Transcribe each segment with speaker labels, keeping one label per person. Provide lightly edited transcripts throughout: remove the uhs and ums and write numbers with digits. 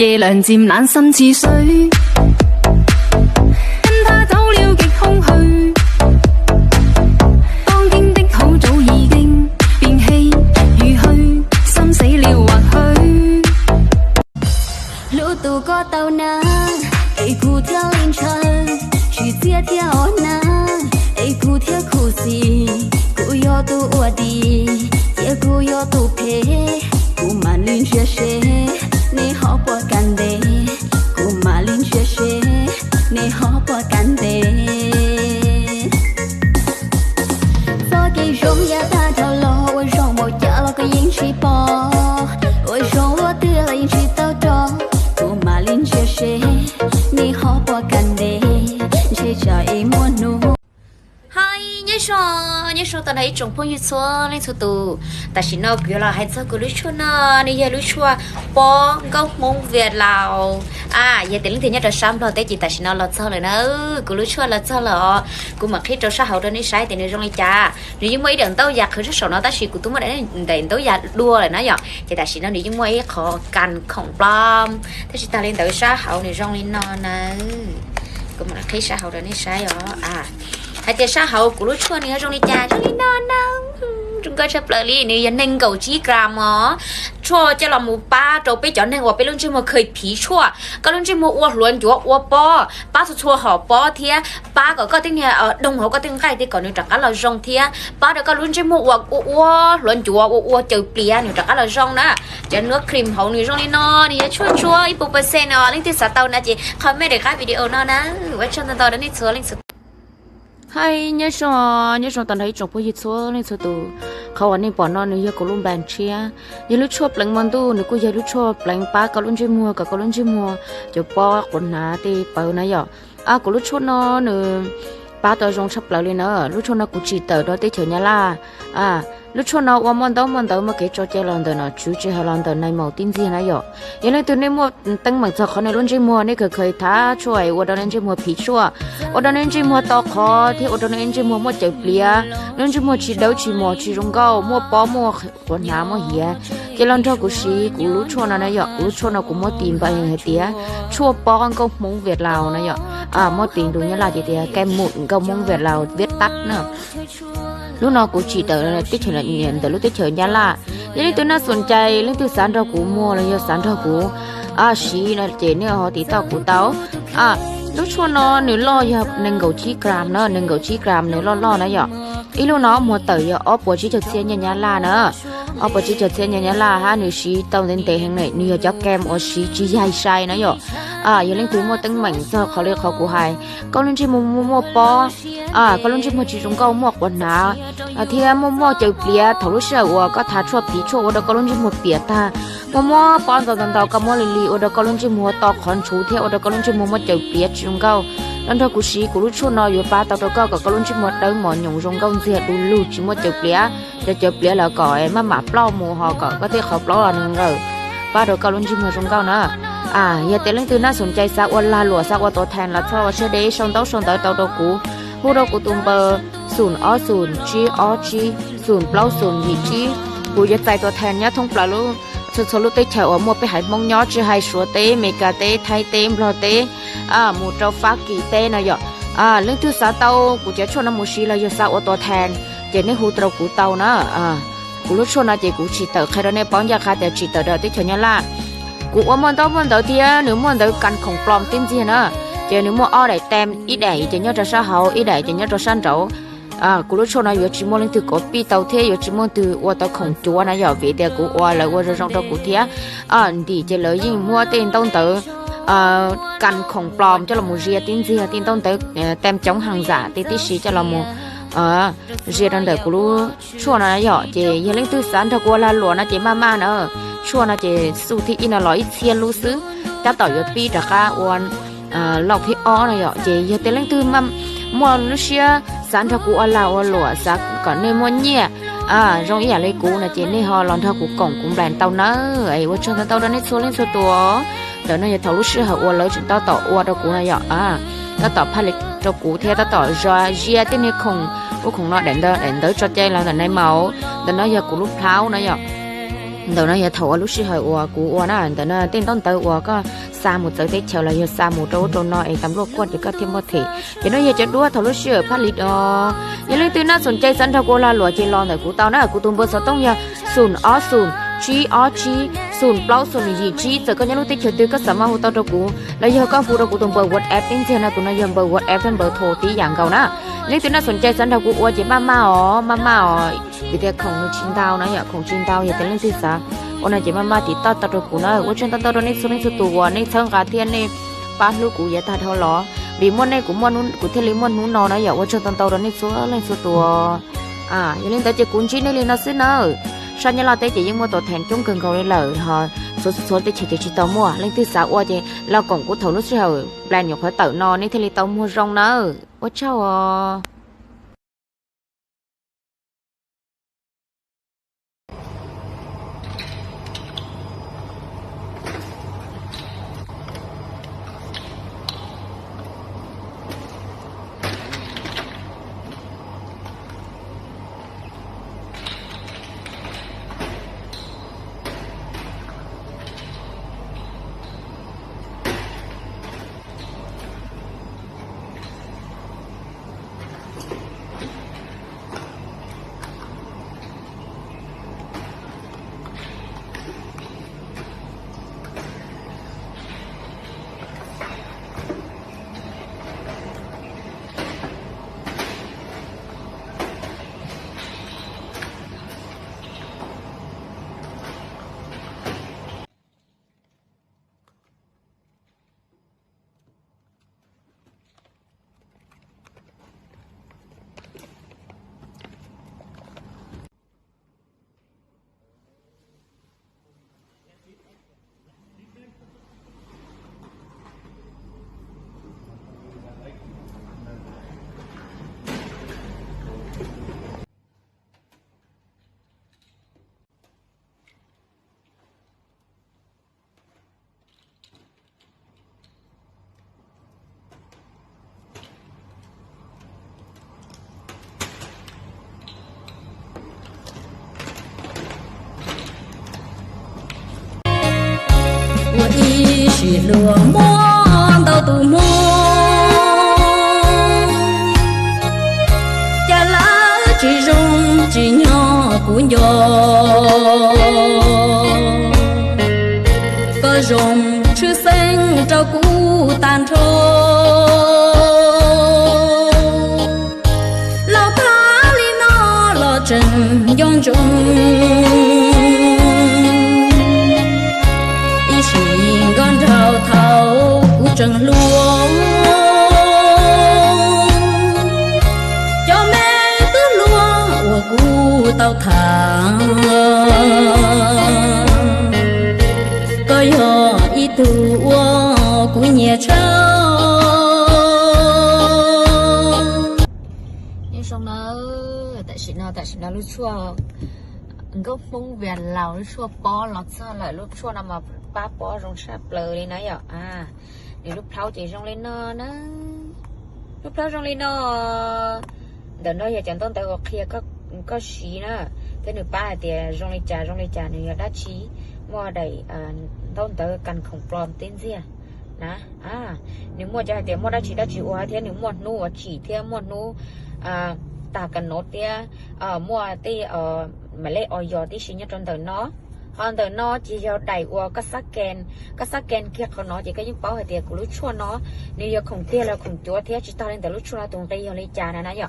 Speaker 1: 夜涼漸冷心似水，跟他走了極空虛。當天的好早已經變氣如虛，心死了或許。
Speaker 2: 路途có tàu nắng, ấy cụ theo lên trời, chỉ tiếc theo nắng, ấy cụ theo cụ gì, cụ yo tu ua đi, tiếc cụ yo tu phê, cụ mà lên chia sẻ, nên họ bỏ can đề, cụ mà lên chia sẻ, nên họ bỏ can đề. Do cái rong ya ta thao lo, ôi rong một chả lo cái yên chỉ bỏ, ôi rong lo tư là yên chỉ tao cho. Mà linh chia sẻ, ni họ bỏ can đề, chia trái muốn nụ.
Speaker 3: Hai nhớ số tao thấy trồng phong như số lên số tù, ta chỉ nói kiểu là hay sao cứ lúa chua nè, này giờ lúa chua bó gốc mông Việt Lào, giờ tiền thì nhớ được sắm rồi, tới chỉ ta chỉ nói là sao rồi nữa, cứ lúa chua là sao rồi, cứ mặc khi cho xã hội đó này sai tiền này trong này cha, nếu như mấy đường tao giặt khử rất sầu nó ta chỉ cứ tụi mình để tao giặt đua rồi nó vậy, thì ta chỉ nói nếu như mấy khó cằn khổng lồ, thế chỉ ta lên tới xã hội này trong này nó nè, cứ mặc khi xã hội đó này sai rồi, hay tiền xã hội của lúa chua này ở trong này cha trong này non chúng ta chấp lời đi này nên cầu chí gram ó chua cho là một ba trâu bé chọn nên hoặc bé luôn chưa một khơi phí chua có luôn chưa một uo luôn chúa uo bo ba số chua họ bo thia ba có tiếng này ở đông hồ có tiếng cái thì còn nữa chắc là rong thia ba được có luôn chưa một uo luôn chúa uo chơi plia nữa chắc là rong đó cho nước cream hậu nữa rong đi no đi chua chua ít bộ sen nó lên từ sát tàu nè chị không mấy để cái video nó nè quay chân tàu đó đi sửa lên hay nhớ số tận thấy trồng bao nhiêu số lên số tùเขาวันนี้ปอนนอนนี่ก็ลุ่มแบนเชียยังรู้ชอบแปลงมันตู้นี่ก็ยังรู้ชอบแปลงป้าก็ลุ่มชิมัวก็ลุ่มชิมัวจะปอคนหาที่เปิดนะย่อก็รู้ชอบนอนนี่ป้าตัวจงชอบแปลงเลยเนอะรู้ชอบนอนกูจีเตอร์ด้วยที่เฉยเนี่ยล่ะรู้ชอบนอนว่ามันเตอมาเกี่ยจอเจริญเดอร์นะชูเจริญเดอร์ในหมู่ติ้งที่นะย่อยังไงตัวนี้มัวตั้งเหมือนจะเขาในรุ่นชิมัวนี่เคยท้าช่วยว่าตอนนั้นชิมัวผีชั่วว่าตอนนั้นชิมัวตอคอที่ว่าตอนนั้นชิมัวมัวเจ็บเปลี่ยนั่นชิมัวชีเดาชีมัวชีรงเก้ามัวป้อมัวคนหามัวเหี้ยเจริญเท่ากูชีกูรู้ชอบนะย่อรู้ชอบนะกูมัวตีนไปยังไงเตี้ยชั่วป้อกันก็มงเวียดลาวนะย่อมัวตีนดูเนี่ยล่ะเตี้ยแกหมุนก็มงเวียดลาวเวียดตัดเนาะlúc nào cũng chỉ tới tích chữ là nhận tới lúc tích chữ nhá là vậy tôi nó sồn chạy lên từ sáng ra cũng mua là do sáng ra cũng xí là chế này họ tí tao cũng tao lúc cho nó nếu lo giờ nên gấu chi gram nữa nên gấu chi gram nếu lo nó vậy ít lúc nó mua tới giờ ở bộ chỉ chữ xe nhá là nữa ở bộ chỉ chữ xe nhá là ha nếu xí tao đến tệ hàng này nếu cho kem ở xí chỉ dài sai nó vậy giờ lên từ mua tăng mảnh choเขาเรียกเขากูhay có lên chỉ mua po có luôn chỉ mua chỉ chúng câu mua quần áo thì mua chơi bia thầu lúc sau có thà chua phí chua đó có luôn chỉ mua bia ta mua bao giờ tao có mua lì đó có luôn chỉ mua to khẩn chú theo đó có luôn chỉ mua chơi bia chỉ chúng câu nên thôi cú sĩ cú lúc chua nó vừa ba tao có luôn chỉ mua đâu mỏ nhung chúng câu gì đủ lù chỉ mua chơi bia để chơi bia là gọi mà plau mù họ có thể họ plau là nương rồi ba đó có luôn chỉ mua chúng câu nữa giờ tới lên từน่าสนใจสักวันลาหลัวสักวันตัวแทนแล้วถ้าว่าเชื่อได้ส่งเต้าตัวกูผู้เรากูตุ้มเบอร์0 G 0 เปล่า0 vị tríกูจะใจตัวแทนเนี่ยthôngปลาลูสุดๆลูกเตะแถวมัวไปหายมองย้อนจะหายสัวเตะเมกาเตะไทยเตะรอเตะหมู่เจ้าฟ้ากี่เตะนะย่อเรื่องที่สาเต้ากูจะชวนน้ำมูชีเราจะสักวันตัวแทนเจนี่หูเรากูเต้านะกูรู้ชวนนะเจกูฉีดเตอใครเราเนี่ยป้อนยาคาแต่ฉีดเตอเดี๋ยวที่เฉยเนี่ยล่ะกูว่ามันต้องที่หนูมันต้องกันของปลอมติ้งจีนะgiờ nếu mua ở đây tem ít đại chỉ nhớ cho xã hội ít đại chỉ nhớ cho sản trâu cú lúc sau này giờ chỉ mua lên từ copy tàu thế giờ chỉ mua từ qua tàu khổng chúa này giờ về để cú qua lại qua trong tàu cú thế thì chỉ lợi dụng mua tiền tông tự cần khổng plom cho là một tiền tông tự tem chống hàng giả thì tí xí cho là một ria đang đợi cú lúc sau này giờ chỉ giờ lên từ sản trâu qua là lúa nó chỉ ma nữa sau này chỉ su thị in là loại tiền lúa xứ đã tỏi giờ pi trả ca uan lọc thì này ạ chị giờ tới lên từ mua lúc xưa sản cho cụ lao lụa sắc còn nên mua nhẹ trong ý lấy cụ là chị nên họ làm theo cụ cổng cũng bàn tàu nó ấy qua cho tàu đó nên số lên số tua đỡ nó giờ thầu lúc xưa họ lấy chúng ta tỏ đâu cụ này ạ ta tỏ pha lịch cho cụ theo ta tỏ ra ria tên này không nó đánh đỡ cho chơi là này màu đỡ nó giờ cụ lúc tháo nó ạ đầu nó giờ thầu lúc xưa hồi ủa cũ ủa nó từ nó tên tông tới ủa có xa một tới tết chiều là giờ xa một trâu nó ấy tắm lúa quật thì có thêm một thị cho nó giờ chết đua thầu lúc xưa phát lít đó giờ lên từ nó sồn chơi sẵn thầu cô la lúa chơi lon rồi cũ tao nó cũ tôm bơ sáu tông giờ sùn ó sùn chi ó chi sùn bao sùn gì chi giờ có những lúc tết chiều từ có sắm mau tao cho cũ lấy giờ có phụ đâu cũ tôm bơ WhatsApp tin chơi nó tụi nó giờ bơ WhatsApp thêm bơ thổ tí dạng cầu nó lên từ nó sồn chơi sẵn thầu cũ ủa chỉ mama ó vì thế không nó chín tao nó giờ không chín tao giờ tới lên từ sao ôn này chỉ mama thì tao rồi cũ nó ở trên tao rồi này số tụ này thằng cả thiên này ba lúc cũ giờ ta thao ló vì môn này cũng môn của thiên lý môn nún nó giờ ở trên tao rồi này số lên số tụ giờ lên tới chỉ cuốn chín này lên nó xí nó sao như là tới chỉ những mua tổ thèn chung cần cầu lên lở họ số tới chỉ tao mua lên từ sáu qua thì là còn của thầu lúc sau plan nhục phải tự nó nên thiên lý tao mua rong nó ôi chao
Speaker 2: chỉ lừa mua đâu tụ mua cha lá chỉ rung chỉ nhỏ cũng nhỏ có rung chưa xanh trâu cũ tàn trôi lâu thả li nó lo trần yong trung con thao thao cú trần luôn cho mẹ tứ luôn của cú tao thả coi họ ít tu cú nhẹ trâu
Speaker 3: nhưng xong nó tại sao nó lúc chua gốc mông về lào lúc chua bó lọt sao lại lúc chua nằm mà ba bó rong sáp lờ lên nói à thì lúc tháo chỉ rong lên nó lúc tháo rong lên nó đợt đó giờ chẳng tôn tại kia có xí nữa thế nữa ba thì rong lên trà này đã chí mua đầy tôn tới cần không plom tên gì nè nếu mua cho thì mua đã chỉ qua thế nếu mua nu chỉ theo mua nu ta cần nốt thế mua thì mà lấy oil thì xí nhất trong đời nó còn đời nó chỉ do đầy qua các scan kia của nó chỉ có những bao tiền của lúc chua nó nếu không tiền là không chúa thế chỉ tao lên từ lúc chua là tụng tây lấy trà này nè nhở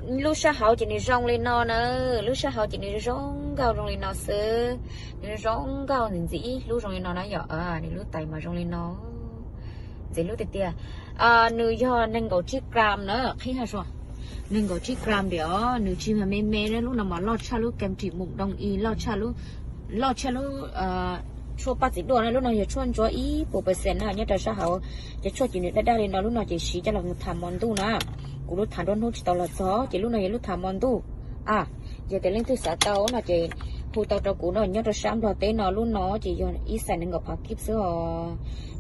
Speaker 3: lúc sau hậu chỉ nên rong lên nó nữa lúc sau hậu chỉ nên rong gạo rong lên nó sơ nên rong gạo nên gì lúc rong lên nó nói nhở nên lúc tay mà rong lên nó gì lúc tiệt nữ do nên có chiếc gram nữa khi hả rồi nên có chiếc gram để nữ chim mà mê mê lúc nào mà lo cha lúc kem chỉ mụn đồng ý lo cha lúc chua ba chỉ đồ này lúc nào giờ chua cho ý bộ bề sen này nhớ tại sao họจะchua chỉ đượcได้เลยนะlúc nào chỉ xí cho là một thảm món tu naกูรู้ทานโดนนู้นตลอดซ้อchỉ lúc nào lúc thảm món tu giờแต่เรื่องที่สาเตาน่ะจะ phụ tao cho cũ nó nhớ cho sáng rồi té nó luôn nó chỉ do ít xài nên gặp kiếp xưa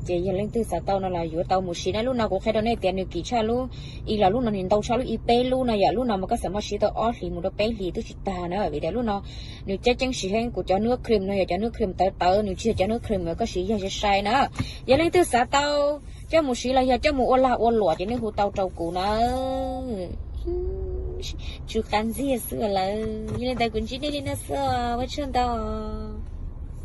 Speaker 3: chỉ giờ lên từ xã tao nó là vừa tao một xí này lúc nào cũng khai đó này tiền được kỳ cha luôn ý là lúc nào nhìn tao cha lúc ý bé luôn này giờ lúc nào mà có sản phẩm xí tao ót thì một đôi bé thì tôi chỉ ta nữa vì đấy lúc nào nếu chắc chắn xí hen của cho nước cream này cho nước cream tao nếu chưa cho nước cream mà có xí giờ sẽ sai nữa giờ lên từ xã tao cho một xí là giờ cho một ô lụa cho nên phụ tao trâu cũ nó chú khán gì xưa là như là tại quần chị đi nó xưa với chân tao